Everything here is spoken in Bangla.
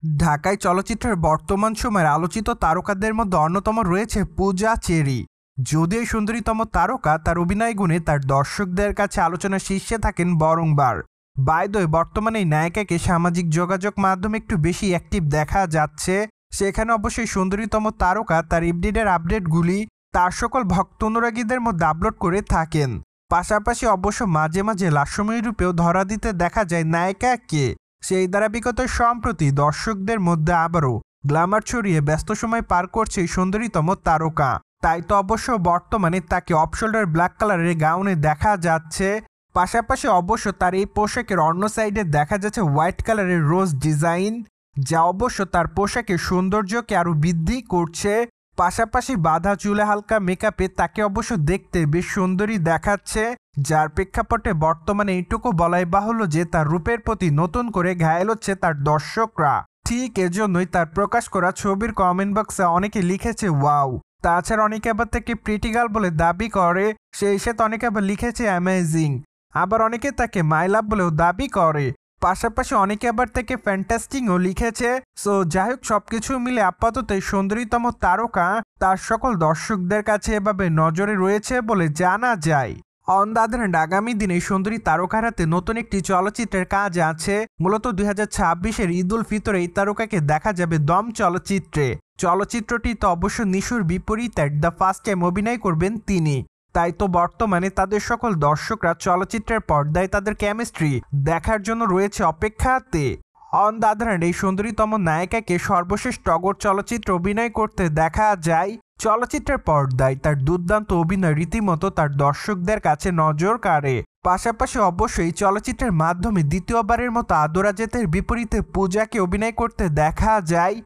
ঢাকাই চলচ্চিত্রের বর্তমান সময়ের আলোচিত তারকাদের মধ্যে অন্যতম রয়েছে পূজা চেরি। যদিও এই সুন্দরীতম তারকা তার অভিনয় গুণে তার দর্শকদের কাছে আলোচনার শীর্ষে থাকেন বারংবার। বাই দ্য ওয়ে, বর্তমানে এই নায়িকাকে সামাজিক যোগাযোগ মাধ্যমে একটু বেশি অ্যাক্টিভ দেখা যাচ্ছে। সেখানে অবশ্যই সুন্দরীতম তারকা তার ইভরিডের আপডেটগুলি তার সকল ভক্ত অনুরাগীদের মধ্যে আপলোড করে থাকেন। পাশাপাশি অবশ্য মাঝে মাঝে লাস্যময়ী রূপেও ধরা দিতে দেখা যায় নায়িকাকে। সেই ধারাবাহিকতায় সম্প্রতি দর্শকদের মধ্যে আবারও গ্ল্যামার ছড়িয়ে ব্যস্ত সময় পার করছে এই সুন্দরীতম তারকা। তাই তো অবশ্য বর্তমানে তাকে অফ শোল্ডার ব্ল্যাক কালারের গাউনে দেখা যাচ্ছে। পাশাপাশি অবশ্য তার এই পোশাকের অন্য সাইডে দেখা যাচ্ছে হোয়াইট কালারের রোজ ডিজাইন, যা অবশ্য তার পোশাকের সৌন্দর্যকে আরও বৃদ্ধি করছে। পাশাপাশি বাঁধা চুলে হালকা মেকআপে তাকে অবশ্য দেখতে বেশ সুন্দরী দেখাচ্ছে, যার প্রেক্ষাপটে বর্তমানে এইটুকু বলাই বাহুল্য যে তার রূপের প্রতি নতুন করে ঘায়েল হচ্ছে তার দর্শকরা। ঠিক এজন্যই তার প্রকাশ করা ছবির কমেন্ট বক্সে অনেকে লিখেছে ওয়াও। তাছাড়া অনেকে আবার তাকে প্রিটি গার্ল বলে দাবি করে, সেই সাথে অনেকে আবার লিখেছে অ্যামেজিং। আবার অনেকে তাকে মাই লাভ বলেও দাবি করে। পাশাপাশি অনেকে আবার তাকে ফ্যান্টাস্টিংও লিখেছে। সো যাই হোক, সবকিছু মিলে আপাতত এই সুন্দরীতম তারকা তার সকল দর্শকদের কাছে এভাবে নজরে রয়েছে বলে জানা যায়। অন দ্য আদার হ্যান্ড, আগামী দিনে এই সুন্দরী তারকার হাতে নতুন একটি চলচ্চিত্রের কাজ আছে। মূলত 2026-এর ঈদ উল ফিতরে এই তারকাকে দেখা যাবে দম চলচ্চিত্রে। চলচ্চিত্রটি তো অবশ্য নিশুর বিপরীতে দ্য ফার্স্ট টাইম অভিনয় করবেন তিনি। তাই তো বর্তমানে তাদের সকল দর্শকরা চলচ্চিত্রের পর্দায় তাদের কেমিস্ট্রি দেখার জন্য রয়েছে অপেক্ষাতে। অন দ্য আদার হ্যান্ড, এই সুন্দরীতম নায়িকাকে সর্বশেষ টগর চলচ্চিত্রে অভিনয় করতে দেখা যায়। চলচ্চিত্রের পর্দায় তার দুর্দান্ত অভিনয় রীতিমতো তার দর্শকদের কাছে নজর কাড়ে। পাশাপাশি অবশ্যই চলচ্চিত্রের মাধ্যমে দ্বিতীয়বারের মতো আদরাজেতের বিপরীতে পূজাকে অভিনয় করতে দেখা যায়।